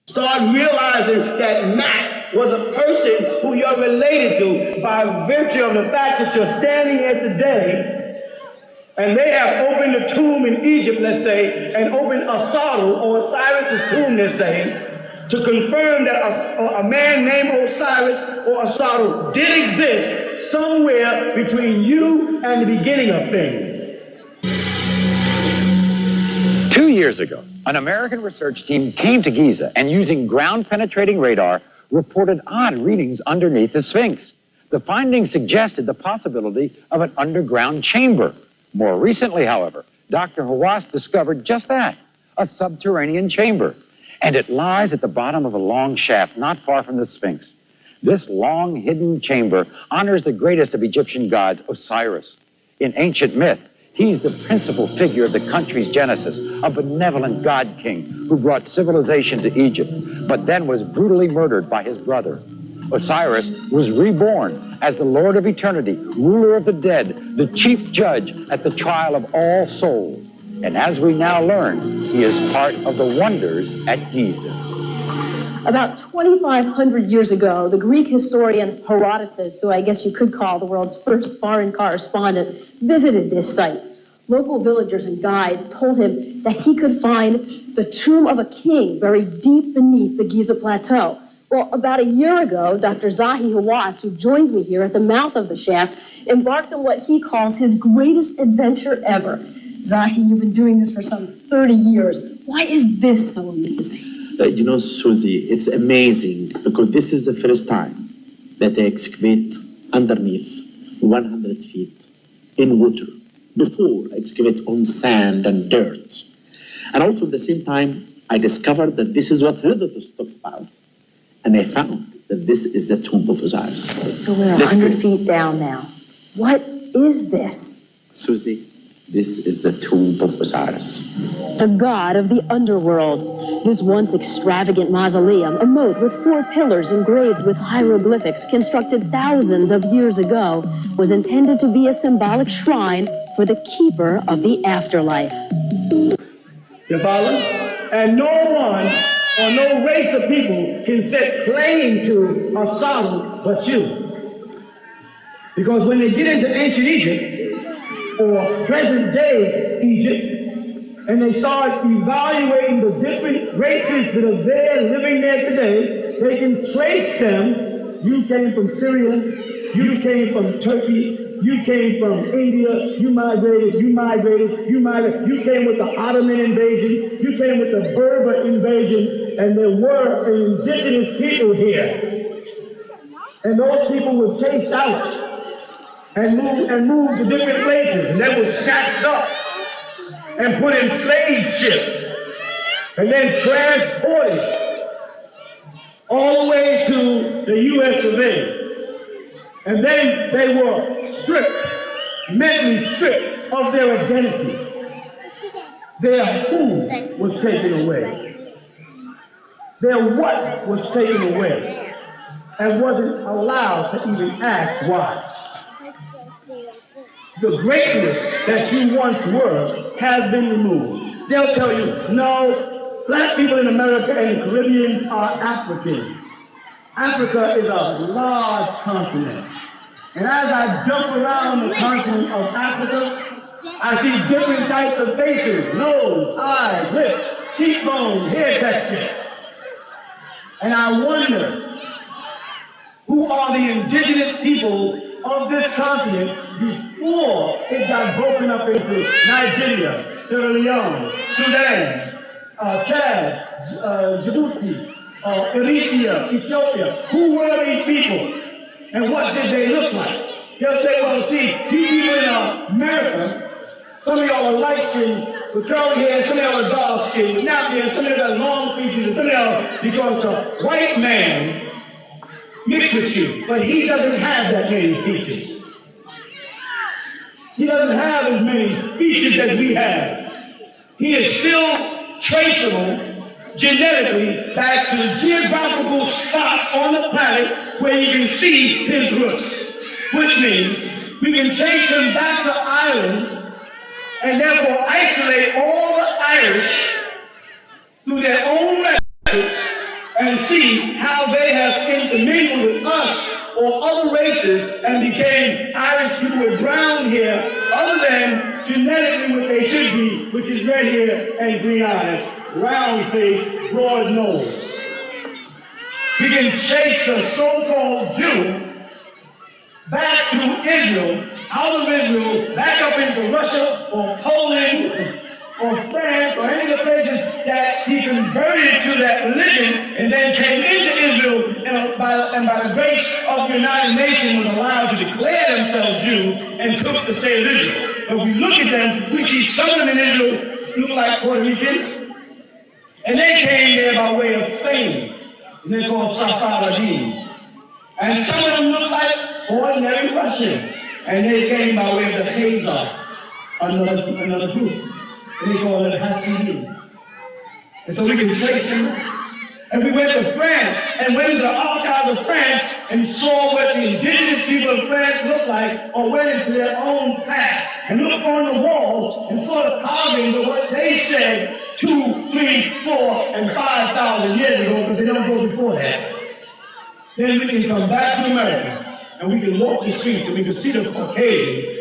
Start realizing that Mac was a person who you're related to by virtue of the fact that you're standing here today, and they have opened the tomb in Egypt, let's say, and opened Osiris or Osiris' tomb, let's say, to confirm that a man named Osiris or Osiris did exist somewhere between you and the beginning of things. 2 years ago, an American research team came to Giza and, using ground-penetrating radar, reported odd readings underneath the Sphinx. The findings suggested the possibility of an underground chamber. More recently, however, Dr. Hawass discovered just that, a subterranean chamber. And it lies at the bottom of a long shaft not far from the Sphinx. This long, hidden chamber honors the greatest of Egyptian gods, Osiris. In ancient myth, he's the principal figure of the country's genesis, a benevolent god-king who brought civilization to Egypt, but then was brutally murdered by his brother. Osiris was reborn as the Lord of Eternity, ruler of the dead, the chief judge at the trial of all souls. And as we now learn, he is part of the wonders at Giza. About 2,500 years ago, the Greek historian Herodotus, who I guess you could call the world's first foreign correspondent, visited this site. Local villagers and guides told him that he could find the tomb of a king buried deep beneath the Giza Plateau. Well, about a year ago, Dr. Zahi Hawass, who joins me here at the mouth of the shaft, embarked on what he calls his greatest adventure ever. Zahi, you've been doing this for some 30 years. Why is this so amazing? You know, Susie, it's amazing because this is the first time that they excavate underneath 100 feet in water. Before, excavate on sand and dirt. And also at the same time, I discovered that this is what Herodotus talked about. And I found that this is the tomb of Osiris. So we're 100 feet down now. What is this? Susie, this is the tomb of Osiris. The god of the underworld. This once extravagant mausoleum, a moat with 4 pillars engraved with hieroglyphics constructed thousands of years ago, was intended to be a symbolic shrine for the keeper of the afterlife. You follow? And no one or no race of people can set claim to Osiris but you. Because when they get into ancient Egypt, or present day Egypt, and they start evaluating the different races that are there, living there today, they can trace them. You came from Syria, you came from Turkey, you came from India, you migrated, you came with the Ottoman invasion, you came with the Berber invasion, and there were indigenous people here. And those people were chased out and moved to different places, and they were snatched up and put in slave ships, and then transported all the way to the U.S. of A. And then they were stripped, mentally stripped of their identity. Their who was taken away. Their what was taken away, and wasn't allowed to even ask why. The greatness that you once were has been removed. They'll tell you, no, black people in America and the Caribbean are Africans. Africa is a large continent. And as I jump around the continent of Africa, I see different types of faces, nose, eyes, lips, cheekbones, hair textures. And I wonder, who are the indigenous people of this continent before it got broken up into Nigeria, Sierra Leone, Sudan, Chad, Djibouti, Eritrea, Ethiopia? Who were these people? And what did they look like? They'll say, well, see, you people in America, some of y'all are light-skinned with curly hair, some of y'all are dark-skinned with nappy hair, some of y'all got long features, and some of y'all, because the white man mixed with you, but he doesn't have that many features. He doesn't have as many features as we have. He is still traceable genetically back to the geographical spots on the planet where you can see his roots, which means we can trace him back to Ireland and therefore isolate all the Irish through their own records see how they have intermingled with us or other races and became Irish people with brown hair, other than genetically what they should be, which is red hair and green eyes, round face, broad nose. We can trace the so-called Jew back to Israel, out of Israel, back up into Russia or Poland or France or any of the places that he converted to that religion and then came into Israel and by the grace of the United Nations was allowed to declare themselves Jews and took the state of Israel. But if we look at them, we see some of them in Israel look like Puerto Ricans. And they came there by way of Spain. And they're called Sephardim. And some of them look like ordinary Russians. And they came by way of the Khazar, another group. And they call it Hasidim. And so we can trace them. And we went to France and went into the archives of France and saw what the indigenous people of France looked like or went into their own past and looked on the walls and saw the carvings of what they said 2, 3, 4, and 5,000 years ago, because they don't go before that. Then we can come back to America and we can walk the streets and we can see the Caucasians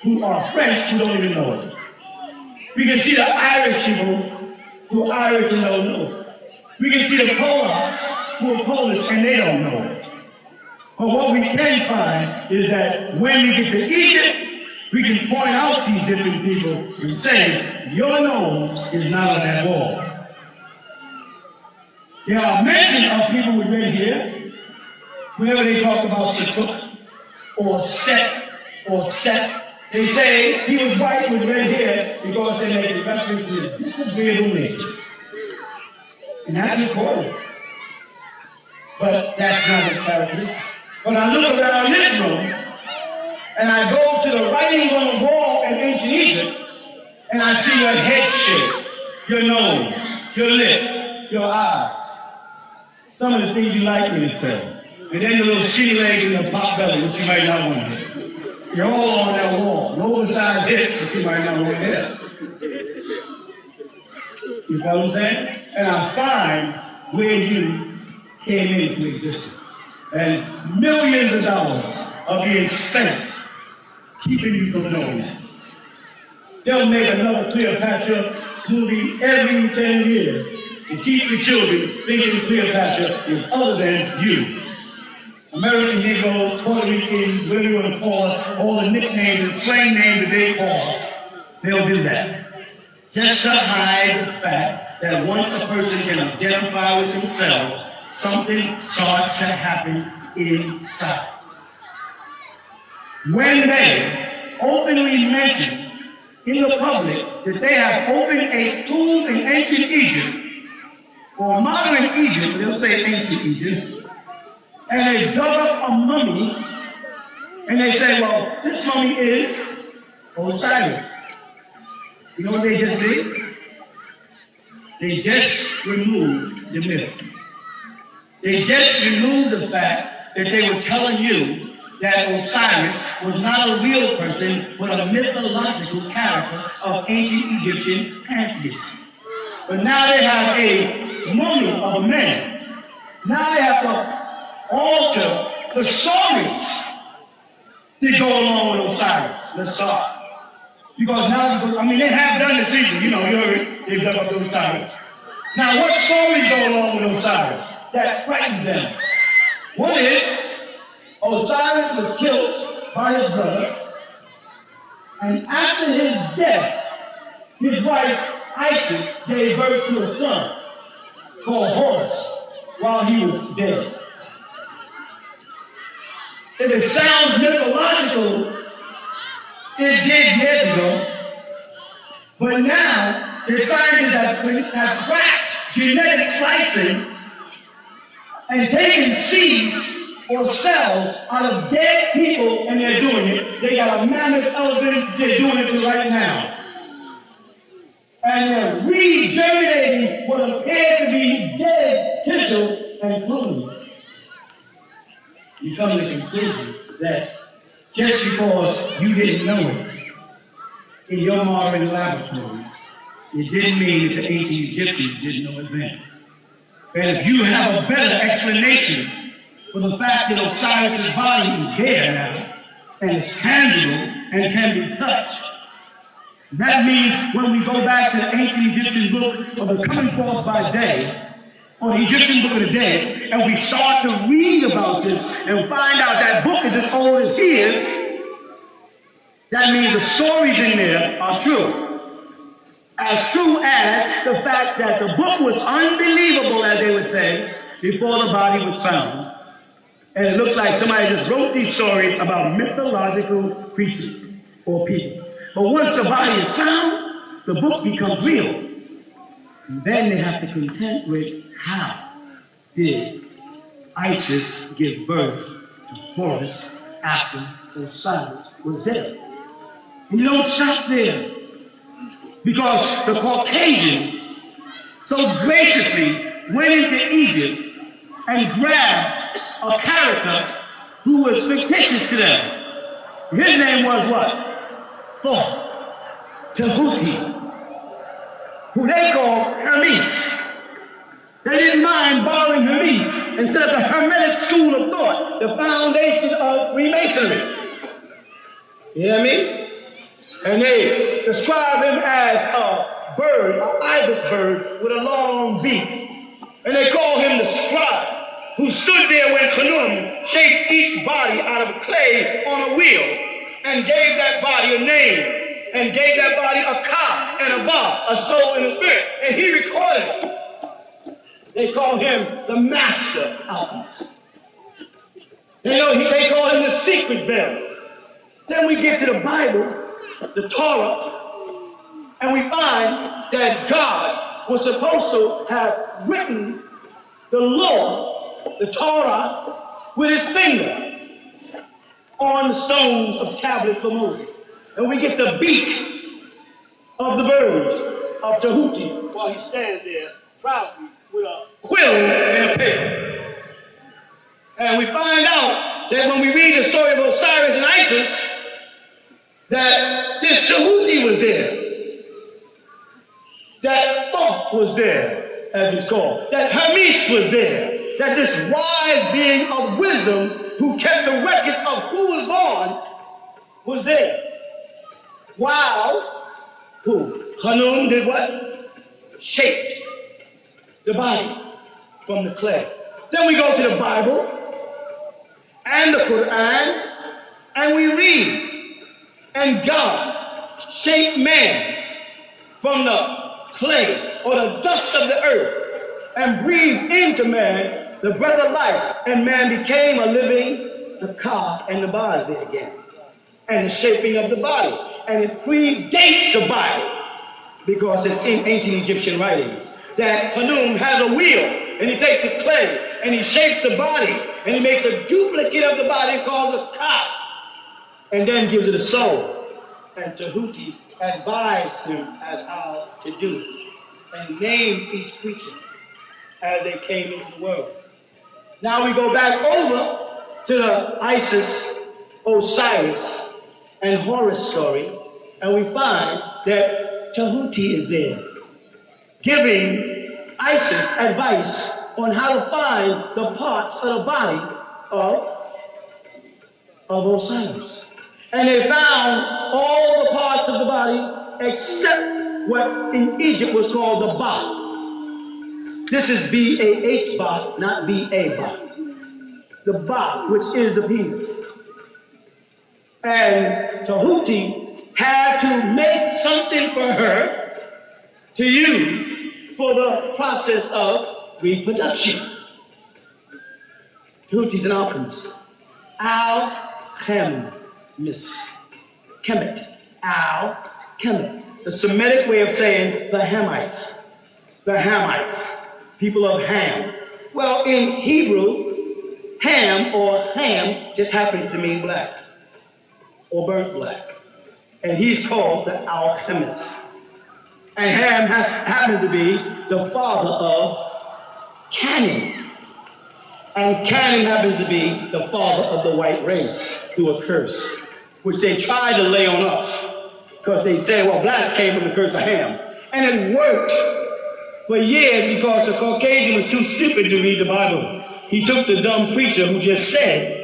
who are French who don't even know it. We can see the Irish people who are Irish and don't know it. We can see the Polacks who are Polish and they don't know it. But what we can find is that when we get to Egypt, we can point out these different people and say, your nose is not on that wall. There are mentions of people with red hair whenever they talk about Satuk or Set. They say he was white with red hair because they make a reference to his disagreeable nature. And that's recorded. But that's not his characteristic. When I look around this room, and I go to the writings on the wall in ancient Egypt, and I see your head shape, your nose, your lips, your eyes. Some of the things you like me to say. And then your little skinny legs and the pop belly, which you might not want to hear. You're all on that wall. No oversized hips, which you might not want to hear. You know what I'm saying? And I find where you came into existence. And millions of dollars are being spent keeping you from knowing that. They'll make another Cleopatra movie every 10 years to keep the children thinking Cleopatra is other than you. American Negroes, Puerto Ricans, whatever you want to call us, all the nicknames and slang names that they call us, they'll do that. Just to hide the fact that once a person can identify with themselves, something starts to happen inside. When they openly mention in the public that they have opened a tomb in ancient Egypt, or modern Egypt, they'll say ancient Egypt, and they dug up a mummy, and they say, well, this mummy is Osiris. You know what they just did? They just removed the myth. They just removed the fact that they were telling you that Osiris was not a real person, but a mythological character of ancient Egyptian pantheism. But now they have a mummy of a man. Now they have to alter the stories that go along with Osiris. Let's start. Because now, I mean, they have done this recently. You know, you heard it. They've dug up Osiris. Now, what stories go along with Osiris that frighten them? One is, Osiris was killed by his brother, and after his death, his wife Isis gave birth to a son called Horus while he was dead. If it sounds mythological, it did years ago, but now the scientists have cracked genetic slicing and taken seeds or cells out of dead people, and they're doing it. They got a mammoth elephant, they're doing it right now. And they're regenerating what appeared to be dead tissue and pruning. You come to the conclusion that just because you didn't know it in your modern laboratories, it didn't mean that the ancient Egyptians didn't know it then. And if you have a better explanation for the fact that Osiris' body is here now, and it's tangible and can be touched, that means when we go back to the ancient Egyptian book of the coming forth by day, or the Egyptian book of the dead, and we start to read about this and find out that book is as old as he is, that means the stories in there are true. As true as the fact that the book was unbelievable, as they would say, before the body was found. And it looks like somebody just wrote these stories about mythological creatures or people. But once the body is found, the book becomes real. And then they have to contend with how did Isis give birth to Horus after Osiris was dead. And you don't stop there, because the Caucasian so graciously went into Egypt and grabbed a character who was fictitious to them. His name was what? Thoth, Tahuti, who they called Hermes. They didn't mind borrowing Hermes instead of the Hermetic school of thought, the foundation of Freemasonry. You hear me? And they describe him as a bird, an ibis bird with a long beak. And they call him the scribe, who stood there when Khnum shaped each body out of clay on a wheel and gave that body a name, and gave that body a ka and a ba, a soul and a spirit. And he recorded it. They call him the master alchemist. They call him the secret bearer. Then we get to the Bible, the Torah, and we find that God was supposed to have written the law, the Torah, with his finger on the stones of tablets of Moses. And we get the beak of the bird of Tahuti while he stands there proudly with a quill and a paper. And we find out that when we read the story of Osiris and Isis, that this Tahuti was there, that Thoth was there, as it's called, that Hermes was there, that this wise being of wisdom who kept the records of who was born was there. While Khnum did what? Shaped the body from the clay. Then we go to the Bible and the Quran, and we read, and God shaped man from the clay or the dust of the earth and breathed into man the breath of life, and man became a living, the ka and the body again, and the shaping of the body. And it predates the Bible because it's in ancient Egyptian writings that Khnum has a wheel, and he takes the clay and he shapes the body, and he makes a duplicate of the body called a ka, and then gives it a soul. And Tahuti advised him as how to do it, and named each creature as they came into the world. Now we go back over to the Isis, Osiris, and Horus story, and we find that Tahuti is there, giving Isis advice on how to find the parts of the body of Osiris. And they found all the parts of the body except what in Egypt was called the Ba. This is B-A-H Ba, not B-A Ba. The Ba, which is the penis. And Tahuti had to make something for her to use for the process of reproduction. Tahuti's an alchemist. Alchemist. Kemet. Al-Kemet. The Semitic way of saying the Hamites. The Hamites. People of Ham. Well, in Hebrew, Ham or Ham just happens to mean black or burnt black. And he's called the alchemist. And Ham happens to be the father of Canaan. And Canaan happens to be the father of the white race through a curse, which they tried to lay on us because they said, well, blacks came from the curse of Ham. And it worked for years because the Caucasian was too stupid to read the Bible. He took the dumb preacher who just said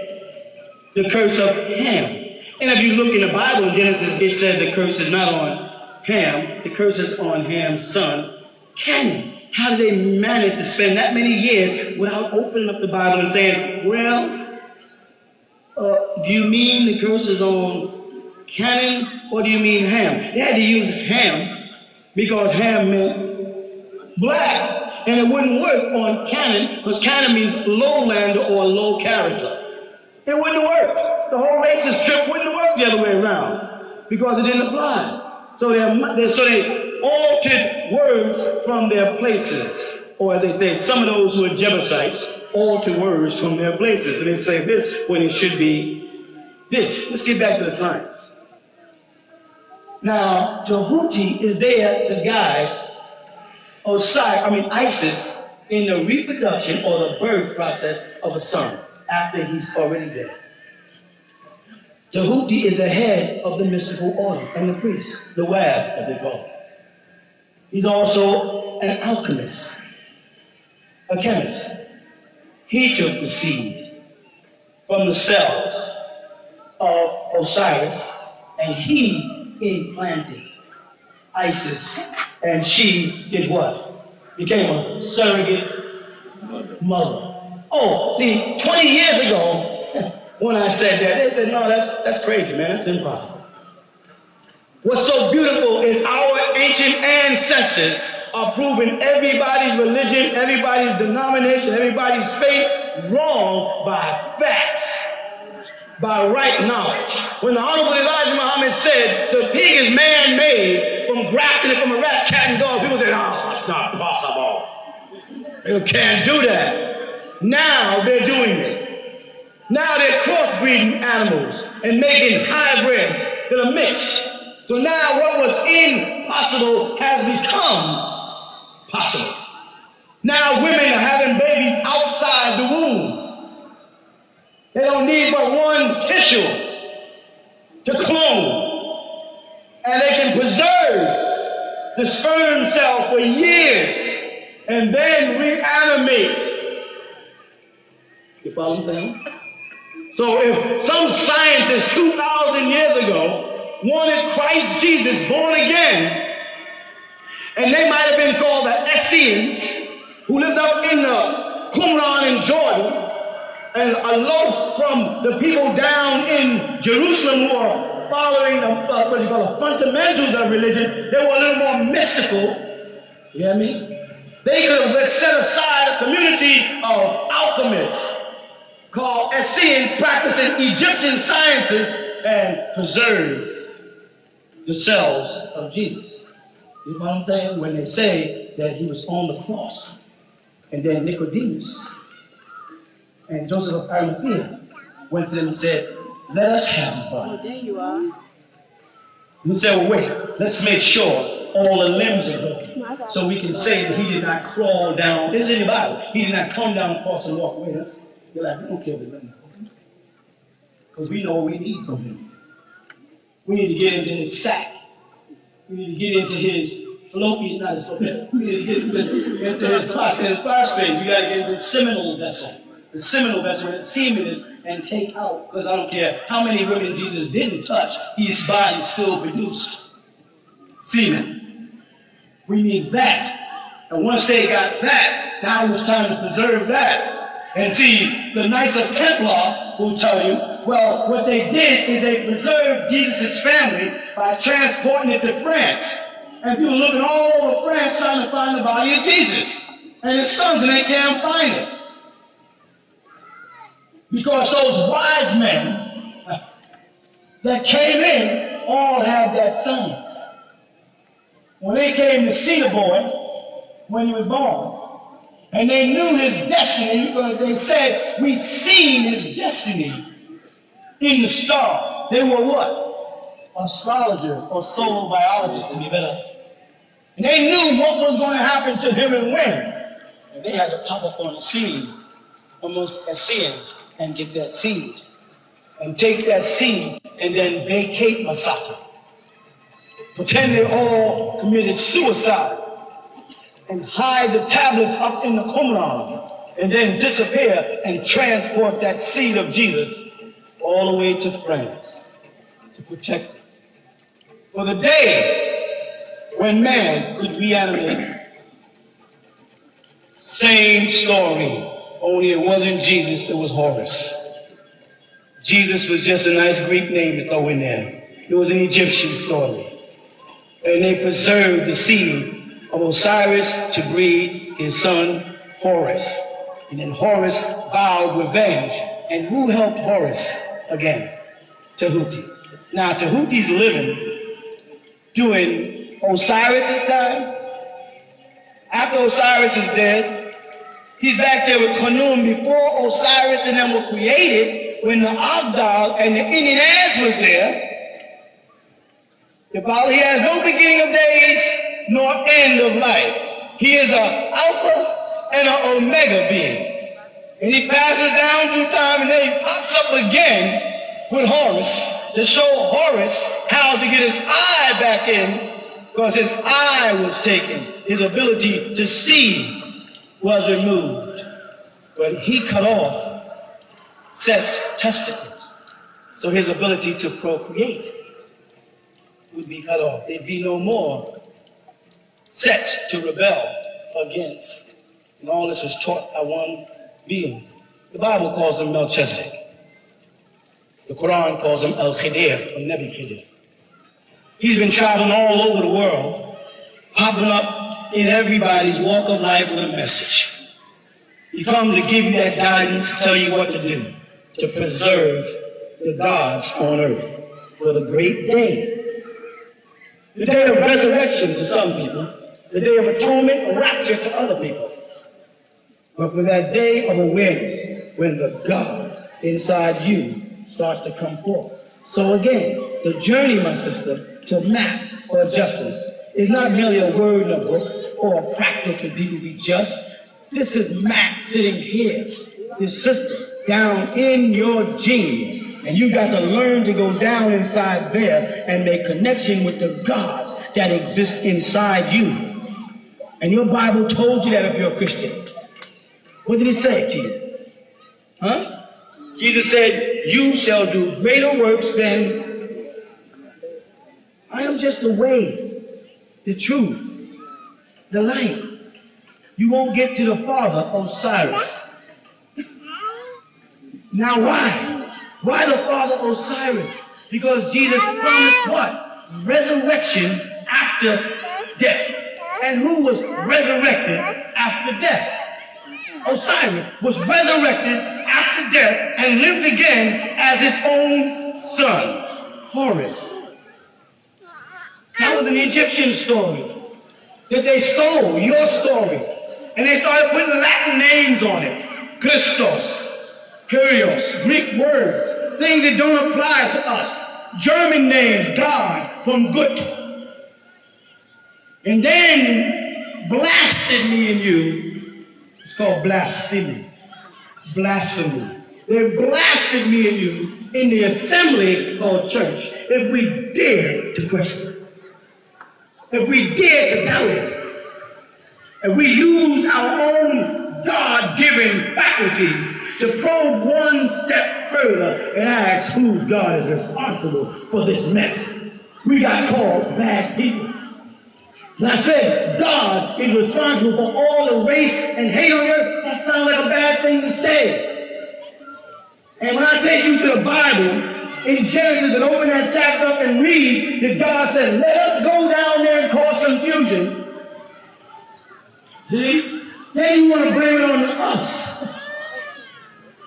the curse of Ham. And if you look in the Bible in Genesis, it says the curse is not on Ham, the curse is on Ham's son, Canaan. How did they manage to spend that many years without opening up the Bible and saying, well, do you mean the curse is on Canaan or do you mean Ham? They had to use Ham because Ham meant black. And it wouldn't work on Canaan because Canaan means lowlander or low character. It wouldn't work. The whole racist trip wouldn't work the other way around because it didn't apply. So they altered words from their places. Or as they say, some of those who are Jebusites alter words from their places. And they say this when it should be this. Let's get back to the science. Now, Tahuti is there to guide Isis in the reproduction or the birth process of a son after he's already dead. Tahuti is the head of the mystical order and the priest, the Wab, as they call it. He's also an alchemist, a chemist. He took the seed from the cells of Osiris and he implanted Isis, and she did what? Became a surrogate mother. Oh, see, 20 years ago, when I said that, they said, no, that's crazy, man. That's impossible. What's so beautiful is our ancient ancestors are proving everybody's religion, everybody's denomination, everybody's faith wrong by facts, by right knowledge. When the Honorable Elijah Muhammad said the pig is man-made from grafting it from a rat, cat, and dog, people said, oh, it's not possible. You can't do that. Now they're doing it. Now they're crossbreeding animals and making hybrids that are mixed. So now what was impossible has become possible. Now women are having babies outside the womb. They don't need but one tissue to clone. And they can preserve the sperm cell for years and then reanimate. You follow what I'm saying? So if some scientist 2,000 years ago wanted Christ Jesus born again, and they might have been called the Essenes, who lived up in the Qumran in Jordan, and aloof from the people down in Jerusalem who are following the fundamentals of religion. They were a little more mystical. You hear me? They could have set aside a community of alchemists called Essenes practicing Egyptian sciences and preserve the cells of Jesus. You know what I'm saying? When they say that he was on the cross, and then Nicodemus and Joseph of Arimathea went to them and said, let us have him, brother. Oh, there you are. You said, well, wait, let's make sure all the limbs are broken, so we can say that he did not crawl down. This is in the Bible. He did not come down the cross and walk away. You're like, we don't care if there's nothing broken, because we know what we need from him. We need to get into his sack. We need to get into his fallopian, not his fallopian. We need to get into his prostate. We got to get into the seminal vessel. The seminal vessel where the semen is, and take out, because I don't care how many women Jesus didn't touch, his body still produced semen. We need that. And once they got that, now it was time to preserve that. And see, the Knights of Templar will tell you, well, what they did is they preserved Jesus' family by transporting it to France. And people looking all over France trying to find the body of Jesus and his sons, and they can't find it. Because those wise men that came in all had that science. When they came to see the boy when he was born, and they knew his destiny because they said, we've seen his destiny in the stars. They were what? Astrologers or solar biologists, to be better. And they knew what was going to happen to him and when. And they had to pop up on the scene amongst Essenes and get that seed. And take that seed and then vacate Masaka. Pretend they all committed suicide. and hide the tablets up in the Qumran and then disappear and transport that seed of Jesus all the way to France to protect it. For the day when man could reanimate. Same story, only it wasn't Jesus, it was Horus. Jesus was just a nice Greek name to throw in there. It was an Egyptian story. And they preserved the seed of Osiris to breed his son Horus. And then Horus vowed revenge. And who helped Horus again? Tahuti. Now Tahuti's living during Osiris's time. After Osiris is dead, he's back there with Khnum before Osiris and them were created, when the Agdal and the Inanaz was there. He has no beginning of days nor end of life. He is an Alpha and an Omega being. And he passes down through time and then he pops up again with Horus to show Horus how to get his eye back in, because his eye was taken. His ability to see was removed. But he cut off Seth's testicles. So his ability to procreate would be cut off. There'd be no more Seths to rebel against. And all this was taught by one being. The Bible calls him Melchizedek. The Quran calls him Al-Khidir, or Nebi Khidir. He's been traveling all over the world, popping up in everybody's walk of life with a message. He comes to give you that guidance, tell you what to do, to preserve the gods on earth for the great day. The day of resurrection to some people, the day of atonement or rapture to other people. But for that day of awareness, when the God inside you starts to come forth. So again, the journey, my sister, to map or justice is not merely a word in a book or a practice for people to be just. This is Matt sitting here, this sister, down in your genes. And you got to learn to go down inside there and make connection with the gods that exist inside you. And your Bible told you that if you're a Christian. What did it say to you? Huh? Jesus said, you shall do greater works than I am. Just the way, the truth, the light. You won't get to the Father, Osiris. Now why? Why the Father, Osiris? Because Jesus promised what? Resurrection after death. And who was resurrected after death? Osiris was resurrected after death and lived again as his own son, Horus. That was an Egyptian story that they stole, your story, and they started putting Latin names on it. Christos, Kyrios, Greek words, things that don't apply to us. German names, God, from Gut. And then blasted me and you. It's called blasphemy. Blasphemy. They blasted me and you in the assembly called church if we dared to question. If we dared to doubt it. If we used our own God-given faculties to probe one step further and ask whose God is responsible for this mess. We got called bad people. And I said, God is responsible for all the race and hate on earth. That sounds like a bad thing to say. And when I take you to the Bible, in Genesis, and open that chapter up and read that God said, let us go down there and cause confusion. See? Then you want to blame it on us.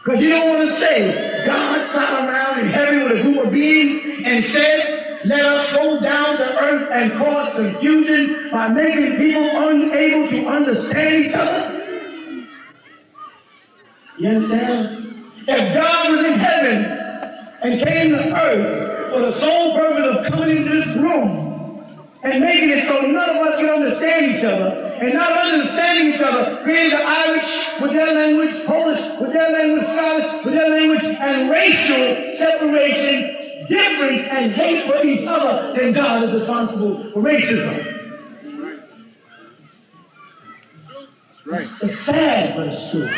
Because you don't want to say, God sat around in heaven with a group of beings and said, let us go down to earth and cause confusion by making people unable to understand each other. You understand? If God was in heaven and came to earth for the sole purpose of coming into this room and making it so none of us can understand each other, and not understanding each other, created the Irish with their language, Polish with their language, Scottish with their language, and racial separation, difference, and hate for each other, then God is responsible for racism. It's sad, but it's true.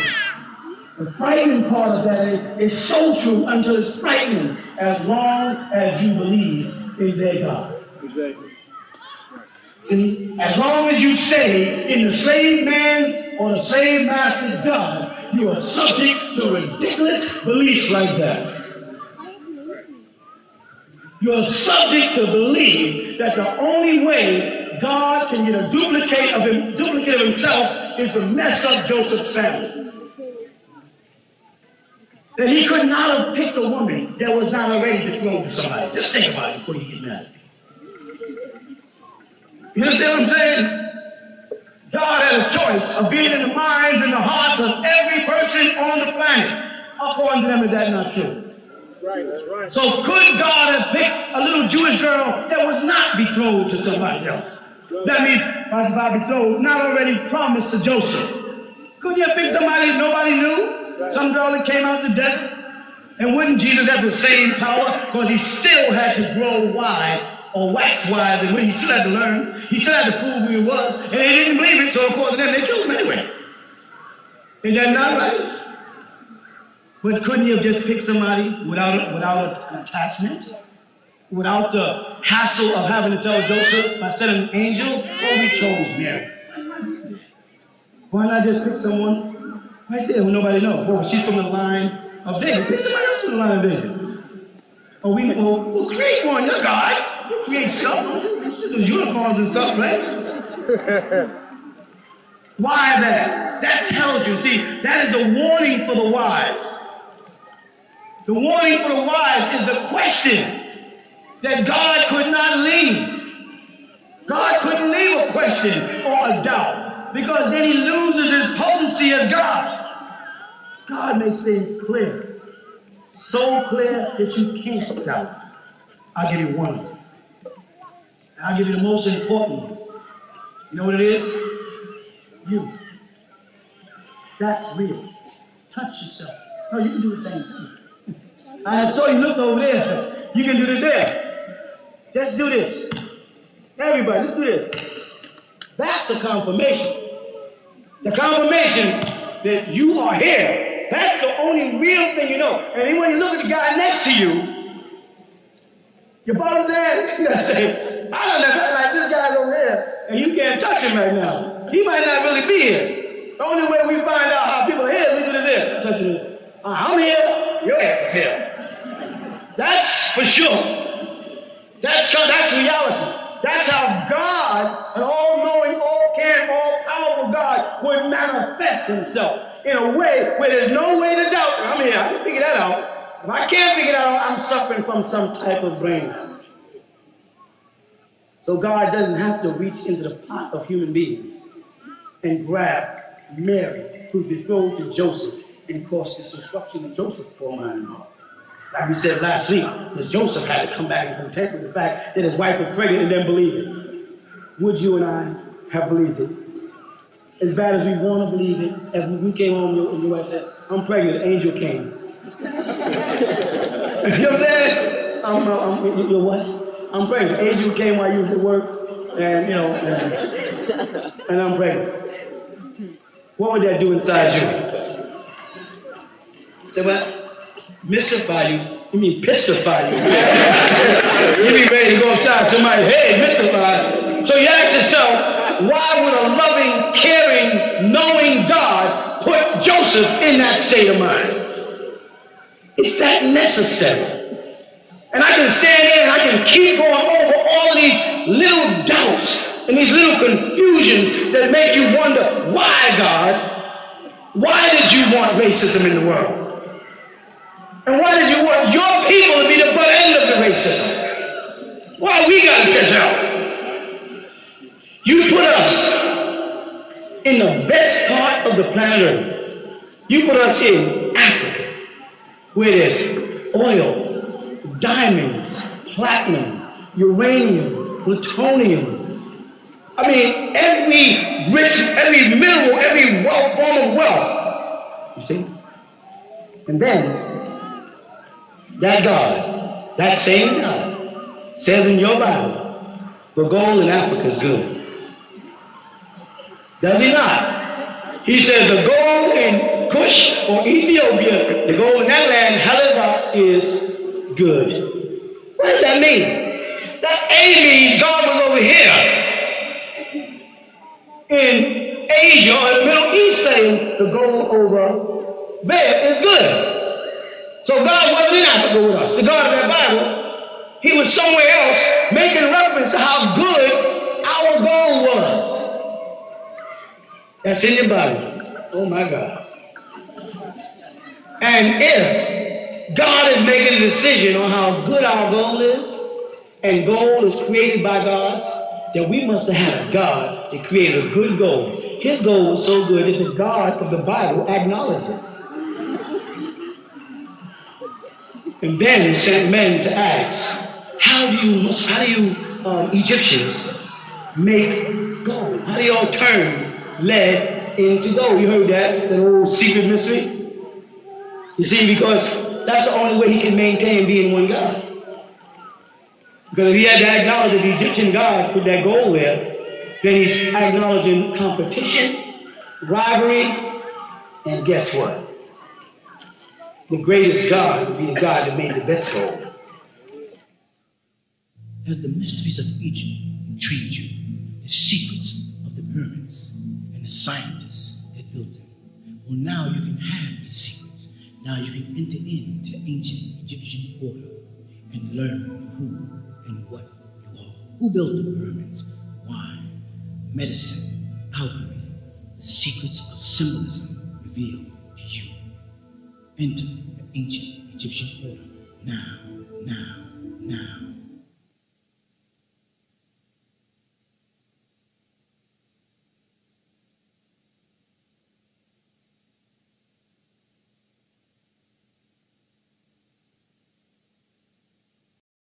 The frightening part of that is so true until it's frightening as long as you believe in their God. Exactly. See, as long as you stay in the slave man's or the slave master's God, you are subject to ridiculous beliefs like that. You are subject to believe that the only way God can get a duplicate of himself is to mess up Joseph's family. That he could not have picked a woman that was not already betrothed to somebody. Just think about it before you get married. You understand what I'm saying? God had a choice of being in the minds and the hearts of every person on the planet. According to them, is that not true? Right, that's right. So could God have picked a little Jewish girl that was not betrothed to somebody else? That means, by betrothed, not already promised to Joseph. Could you have picked somebody nobody knew? Some girl that came out the desert? And wouldn't Jesus have the same power? Because he still had to grow wise or wax wise, and when he still had to learn, he still had to prove who he was, and they didn't believe it, so of course then they killed him anyway. Is that not right? But couldn't you have just picked somebody without an attachment? Without the hassle of having to tell Joseph, I sent an angel, or we chose Mary? Why not just pick someone right there who nobody knows? Well, she's from the line of David. Pick somebody else from the line of David. Or we'll create one, you're God. You create something. The unicorns and stuff, right? Why that? That tells you, see, that is a warning for the wise. The warning for the wise is a question that God could not leave. God couldn't leave a question or a doubt, because then he loses his potency as God. God makes things clear. So clear that you can't doubt. I'll give you one. I'll give you the most important one. You know what it is? You. That's real. Touch yourself. No, you can do the same thing. I saw you look over there. You can do this there. Just do this. Everybody, let's do this. That's a confirmation. The confirmation that you are here. That's the only real thing you know. And then when you look at the guy next to you, your brother's there, you gotta say, I don't know, like this guy's over there, and you can't touch him right now. He might not really be here. The only way we find out how people are here is look at this. Touch him. I'm here, your ass is here. That's for sure. That's reality. That's how God, an all-knowing, all-caring, all-powerful God, would manifest himself in a way where there's no way to doubt. I'm here. I can figure that out. If I can't figure that out, I'm suffering from some type of brain. So God doesn't have to reach into the pot of human beings and grab Mary, who's betrothed to Joseph, and cause this destruction of Joseph's poor mind. Like we said last week, that Joseph had to come back and contend with the fact that his wife was pregnant and didn't believe it. Would you and I have believed it? As bad as we want to believe it, as we came home and your wife said, I'm pregnant, the angel came. You know what I'm saying? Your what? I'm pregnant. The angel came while you was at work, and and I'm pregnant. What would that do inside you? Say what? Mystify you? You mean pistify you? You be ready to go inside somebody's head, mystify. So you ask yourself, why would a loving, caring, knowing God put Joseph in that state of mind? It's that necessary. And I can stand there and I can keep going over all of these little doubts and these little confusions that make you wonder, why, God? Why did you want racism in the world? And why did you want your people to be the butt end of the racism? Why we got to catch out? You put us in the best part of the planet Earth. You put us in Africa, where there's oil, diamonds, platinum, uranium, plutonium. I mean, every rich, every mineral, every form of wealth. You see? And then, that God, that same God, says in your Bible, the gold in Africa is good. Does he not? He says the gold in Kush or Ethiopia, the gold in that land, Heleva, is good. What does that mean? That A means God was over here in Asia or the Middle East saying the gold over there is good. So God wasn't in Africa with us. The God of that Bible, he was somewhere else making reference to how good our gold was. That's in your Bible. Oh my God. And if God is making a decision on how good our gold is, and gold is created by God, then we must have had a God that created a good gold. His gold was so good that the God of the Bible acknowledged it. And then he sent men to ask, how do you Egyptians make gold? How do y'all turn lead into gold? You heard that old secret mystery? You see, because that's the only way he can maintain being one God. Because if he had to acknowledge that the Egyptian gods put that gold there, then he's acknowledging competition, rivalry, and guess what? The greatest God would be the God that made the best gold. As the mysteries of Egypt intrigued you, the secrets of the pyramids and the scientists that built them, well, now you can have these secrets. Now you can enter into ancient Egyptian order and learn who and what you are. Who built the pyramids? Why? Medicine, alchemy, the secrets of symbolism revealed to you. Enter the ancient Egyptian order now, now, now.